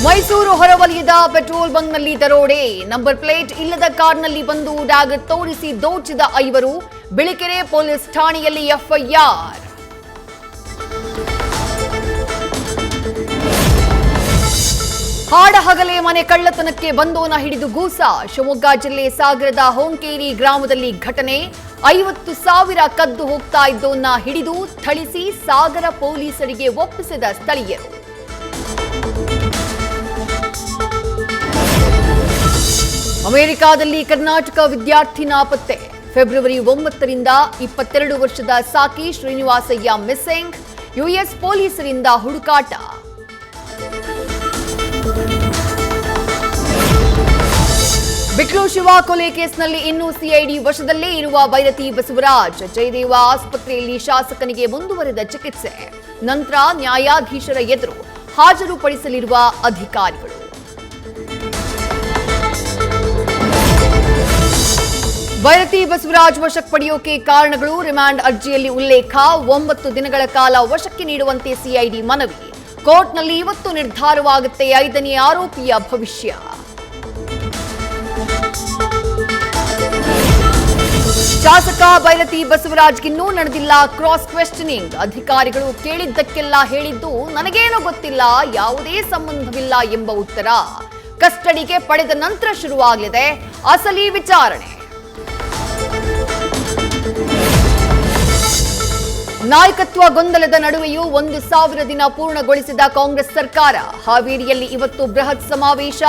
ಮೈಸೂರು ಹೊರವಲಯದ ಪೆಟ್ರೋಲ್ ಬಂಕ್ನಲ್ಲಿ ದರೋಡೆ. Number plate ಇಲ್ಲದ ಕಾರ್ನಲ್ಲಿ ಬಂದು ಡ್ಯಾಗರ್ ತೋರಿಸಿ ದೋಚಿದ 5. ಬಿಳಿಕೆರೆ ಪೊಲೀಸ್ ಠಾಣೆಯಲ್ಲಿ ಎಫ್ಐಆರ್. ಹಾಡಹಗಲೇ ಮನೆ ಕಳ್ಳತನಕ್ಕೆ ಬಂದೋನ ಹಿಡಿದು ಗೂಸ. ಶಿವಮೊಗ್ಗ ಜಿಲ್ಲೆ ಸಾಗರದ ಹೊಂಕೇರಿ ಗ್ರಾಮದಲ್ಲಿ ಘಟನೆ. 50,000 ಕದ್ದು ಹೋಗ್ತಾ ಇದ್ದೋನ್ನ ಹಿಡಿದು ಥಳಿಸಿ ಸಾಗರ ಪೊಲೀಸರಿಗೆ ಒಪ್ಪಿಸಿದ ಸ್ಥಳೀಯರು. ಅಮೆರಿಕಾದಲ್ಲಿ ಕರ್ನಾಟಕ ವಿದ್ಯಾರ್ಥಿ ನಾಪತ್ತೆ. ಫೆಬ್ರವರಿ 9ರಿಂದ 22 ವರ್ಷದ ಸಾಕಿ ಶ್ರೀನಿವಾಸಯ್ಯ ಮಿಸ್ಸಿಂಗ್. ಯುಎಸ್ ಪೊಲೀಸರಿಂದ ಹುಡುಕಾಟ. ಬಿಕ್ಲು ಶಿವ ಕೊಲೆ ಕೇಸ್ನಲ್ಲಿ ಇನ್ನೂ ಸಿಐಡಿ ವಶದಲ್ಲೇ ಇರುವ ಬೈರತಿ ಬಸವರಾಜ್. ಜಯದೇವ ಆಸ್ಪತ್ರೆಯಲ್ಲಿ ಶಾಸಕನಿಗೆ ಮುಂದುವರೆದ ಚಿಕಿತ್ಸೆ. ನಂತರ ನ್ಯಾಯಾಧೀಶರ ಎದುರು ಹಾಜರುಪಡಿಸಲಿರುವ ಅಧಿಕಾರಿಗಳು. ಬೈರತಿ ಬಸವರಾಜ್ ವಶಕ್ಕೆ ಪಡೆಯೋಕೆ ಕಾರಣಗಳು. ರಿಮಾಂಡ್ ಅರ್ಜಿಯಲ್ಲಿ ಉಲ್ಲೇಖ. 9 ದಿನಗಳ ಕಾಲ ವಶಕ್ಕೆ ನೀಡುವಂತೆ ಸಿಐಡಿ ಮನವಿ. ಕೋರ್ಟ್ನಲ್ಲಿ ಇವತ್ತು ನಿರ್ಧಾರವಾಗುತ್ತೆ 5ನೇ ಆರೋಪಿಯ ಭವಿಷ್ಯ. ಶಾಸಕ ಬೈರತಿ ಬಸವರಾಜ್ಗಿನ್ನೂ ನಡೆದಿಲ್ಲ ಕ್ರಾಸ್ ಕ್ವೆಶ್ಚನಿಂಗ್. ಅಧಿಕಾರಿಗಳು ಕೇಳಿದ್ದಕ್ಕೆಲ್ಲ ಹೇಳಿದ್ದು ನನಗೇನೂ ಗೊತ್ತಿಲ್ಲ, ಯಾವುದೇ ಸಂಬಂಧವಿಲ್ಲ ಎಂಬ ಉತ್ತರ. ಕಸ್ಟಡಿಗೆ ಪಡೆದ ನಂತರ ಶುರುವಾಗಲಿದೆ ಅಸಲಿ ವಿಚಾರಣೆ. ನಾಯಕತ್ವ ಗೊಂದಲದ ನಡುವೆಯೂ 1000 ದಿನ ಪೂರ್ಣಗೊಳಿಸಿದ ಕಾಂಗ್ರೆಸ್ ಸರ್ಕಾರ. ಹಾವೇರಿಯಲ್ಲಿ ಇವತ್ತು ಬೃಹತ್ ಸಮಾವೇಶ.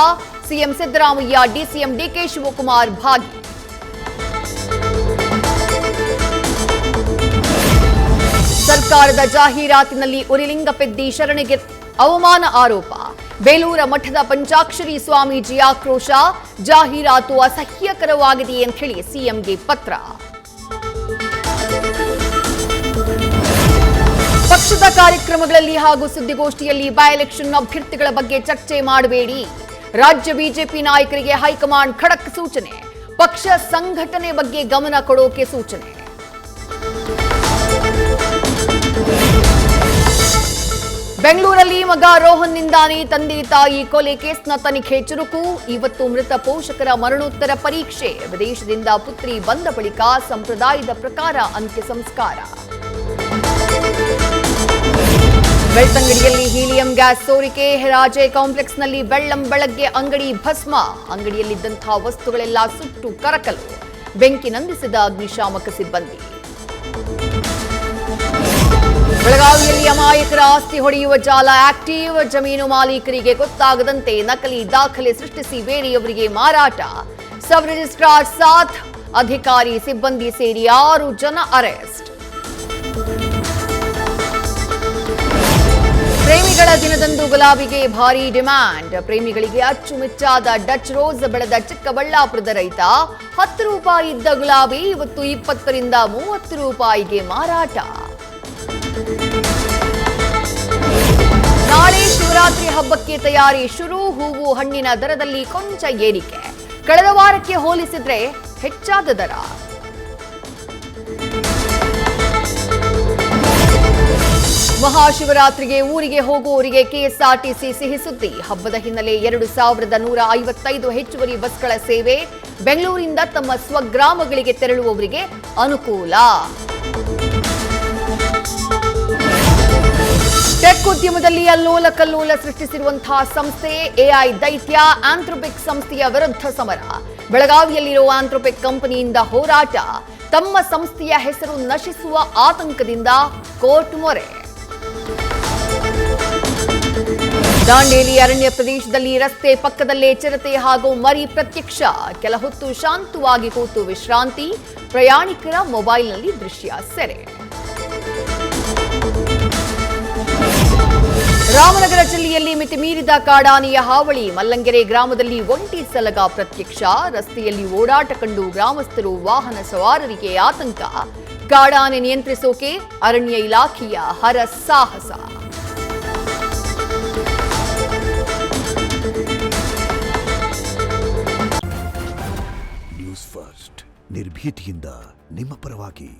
ಸಿಎಂ ಸಿದ್ದರಾಮಯ್ಯ, ಡಿಸಿಎಂ ಡಿಕೆ ಶಿವಕುಮಾರ್ ಭಾಗಿ. ಸರ್ಕಾರದ ಜಾಹೀರಾತಿನಲ್ಲಿ ಉರಿಲಿಂಗಪೆದ್ದಿ ಶರಣೆಗೆ ಅವಮಾನ ಆರೋಪ. ಬೇಲೂರ ಮಠದ ಪಂಚಾಕ್ಷರಿ ಸ್ವಾಮೀಜಿ ಆಕ್ರೋಶ. ಜಾಹೀರಾತು ಅಸಹ್ಯಕರವಾಗಿದೆ ಅಂತ ಹೇಳಿ ಸಿಎಂಗೆ ಪತ್ರ. ಪಕ್ಷದ ಕಾರ್ಯಕ್ರಮಗಳಲ್ಲಿ ಹಾಗೂ ಸುದ್ದಿಗೋಷ್ಠಿಯಲ್ಲಿ ಬೈ ಎಲೆಕ್ಷನ್ ಅಭ್ಯರ್ಥಿಗಳ ಬಗ್ಗೆ ಚರ್ಚೆ ಮಾಡಬೇಡಿ. ರಾಜ್ಯ ಬಿಜೆಪಿ ನಾಯಕರಿಗೆ ಹೈಕಮಾಂಡ್ ಖಡಕ್ ಸೂಚನೆ. ಪಕ್ಷ ಸಂಘಟನೆ ಬಗ್ಗೆ ಗಮನ ಕೊಡೋಕೆ ಸೂಚನೆ. ಬೆಂಗಳೂರಲ್ಲಿ ಮಗ ರೋಹನ್ನಿಂದಾನೇ ತಂದೆ ತಾಯಿ ಕೊಲೆ ಕೇಸ್ನ ತನಿಖೆ ಚುರುಕು. ಇವತ್ತು ಮೃತ ಪೋಷಕರ ಮರಣೋತ್ತರ ಪರೀಕ್ಷೆ. ವಿದೇಶದಿಂದ ಪುತ್ರಿ ಬಂದ ಬಳಿಕ ಸಂಪ್ರದಾಯದ ಪ್ರಕಾರ ಅಂತ್ಯ ಸಂಸ್ಕಾರ. ಬೆಳ್ತಂಗಡಿಯಲ್ಲಿ ಹೀಲಿಯಂ ಗ್ಯಾಸ್ ಸೋರಿಕೆ. ಹೆರಾಜೆ ಕಾಂಪ್ಲೆಕ್ಸ್ನಲ್ಲಿ ಬೆಳ್ಳಂಬೆಳಗ್ಗೆ ಅಂಗಡಿ ಭಸ್ಮ. ಅಂಗಡಿಯಲ್ಲಿದ್ದಂತಹ ವಸ್ತುಗಳೆಲ್ಲ ಸುಟ್ಟು ಕರಕಲು. ಬೆಂಕಿ ನಂದಿಸಿದ ಅಗ್ನಿಶಾಮಕ ಸಿಬ್ಬಂದಿ. ಬೆಳಗಾವಿಯಲ್ಲಿ ಅಮಾಯಕರ ಆಸ್ತಿ ಹೊಡೆಯುವ ಜಾಲ ಆಕ್ಟಿವ್. ಜಮೀನು ಮಾಲೀಕರಿಗೆ ಗೊತ್ತಾಗದಂತೆ ನಕಲಿ ದಾಖಲೆ ಸೃಷ್ಟಿಸಿ ಬೇರೆಯವರಿಗೆ ಮಾರಾಟ. ಸಬ್ ರಿಜಿಸ್ಟ್ರಾರ್ ಸಾಥ್. ಅಧಿಕಾರಿ ಸಿಬ್ಬಂದಿ ಸೇರಿ 6 ಜನ ಅರೆಸ್ಟ್. ಪ್ರೇಮಿಗಳ ದಿನದಂದು ಗುಲಾಬಿಗೆ ಭಾರೀ ಡಿಮ್ಯಾಂಡ್. ಪ್ರೇಮಿಗಳಿಗೆ ಅಚ್ಚುಮೆಚ್ಚಾದ ಡಚ್ ರೋಸ್ ಬೆಳೆದ ಚಿಕ್ಕಬಳ್ಳಾಪುರದ ರೈತ. 10 ರೂಪಾಯಿ ಇದ್ದ ಗುಲಾಬಿ ಇವತ್ತು 20ರಿಂದ 30 ರೂಪಾಯಿಗೆ ಮಾರಾಟ. ನಾಳೆ ಶಿವರಾತ್ರಿ ಹಬ್ಬಕ್ಕೆ ತಯಾರಿ ಶುರು. ಹೂವು ಹಣ್ಣಿನ ದರದಲ್ಲಿ ಕೊಂಚ ಏರಿಕೆ. ಕಳೆದ ವಾರಕ್ಕೆ ಹೋಲಿಸಿದ್ರೆ ಹೆಚ್ಚಾದ ದರ. ಮಹಾಶಿವರಾತ್ರಿಗೆ ಊರಿಗೆ ಹೋಗುವವರಿಗೆ ಕೆಎಸ್ಆರ್ಟಿಸಿ ಸಿಹಿ ಸುದ್ದಿ. ಹಬ್ಬದ ಹಿನ್ನೆಲೆ 2155 ಹೆಚ್ಚುವರಿ ಬಸ್ಗಳ ಸೇವೆ. ಬೆಂಗಳೂರಿನಿಂದ ತಮ್ಮ ಸ್ವಗ್ರಾಮಗಳಿಗೆ ತೆರಳುವವರಿಗೆ ಅನುಕೂಲ. ಟೆಕ್ ಉದ್ಯಮದಲ್ಲಿ ಅಲ್ಲೋಲ ಕಲ್ಲೋಲ ಸೃಷ್ಟಿಸಿರುವಂತಹ ಸಂಸ್ಥೆ ಎಐ ದೈತ್ಯ ಆಂಥ್ರೊಪಿಕ್ ಸಂಸ್ಥೆಯ ವಿರುದ್ಧ ಸಮರ. ಬೆಳಗಾವಿಯಲ್ಲಿರುವ ಆಂಥ್ರೊಪಿಕ್ ಕಂಪನಿಯಿಂದ ಹೋರಾಟ. ತಮ್ಮ ಸಂಸ್ಥೆಯ ಹೆಸರು ನಶಿಸುವ ಆತಂಕದಿಂದ ಕೋರ್ಟ್ ಮೊರೆ. ದಾಂಡೇಲಿ ಅರಣ್ಯ ಪ್ರದೇಶದಲ್ಲಿ ರಸ್ತೆ ಪಕ್ಕದಲ್ಲೇ ಚಿರತೆ ಹಾಗೂ ಮರಿ ಪ್ರತ್ಯಕ್ಷ. ಕೆಲ ಹೊತ್ತು ಶಾಂತವಾಗಿ ಕೂತು ವಿಶ್ರಾಂತಿ. ಪ್ರಯಾಣಿಕರ ಮೊಬೈಲ್ನಲ್ಲಿ ದೃಶ್ಯ ಸೆರೆ. ರಾಮನಗರ ಜಿಲ್ಲೆಯಲ್ಲಿ ಮಿತಿ ಮೀರಿದ ಕಾಡಾನೆಯ ಹಾವಳಿ. ಮಲ್ಲಂಗೆರೆ ಗ್ರಾಮದಲ್ಲಿ ಒಂಟಿ ಸಲಗ ಪ್ರತ್ಯಕ್ಷ. ರಸ್ತೆಯಲ್ಲಿ ಓಡಾಟ ಕಂಡು ಗ್ರಾಮಸ್ಥರು ವಾಹನ ಸವಾರರಿಗೆ ಆತಂಕ. ಕಾಡಾನೆ ನಿಯಂತ್ರಿಸೋಕೆ ಅರಣ್ಯ ಇಲಾಖೆಯ ಹರಸಾಹಸ. ನ್ಯೂಸ್ ಫಸ್ಟ್ ನಿರ್ಭೀತಿಯಿಂದ ನಿಮ್ಮ ಪರವಾಗಿ.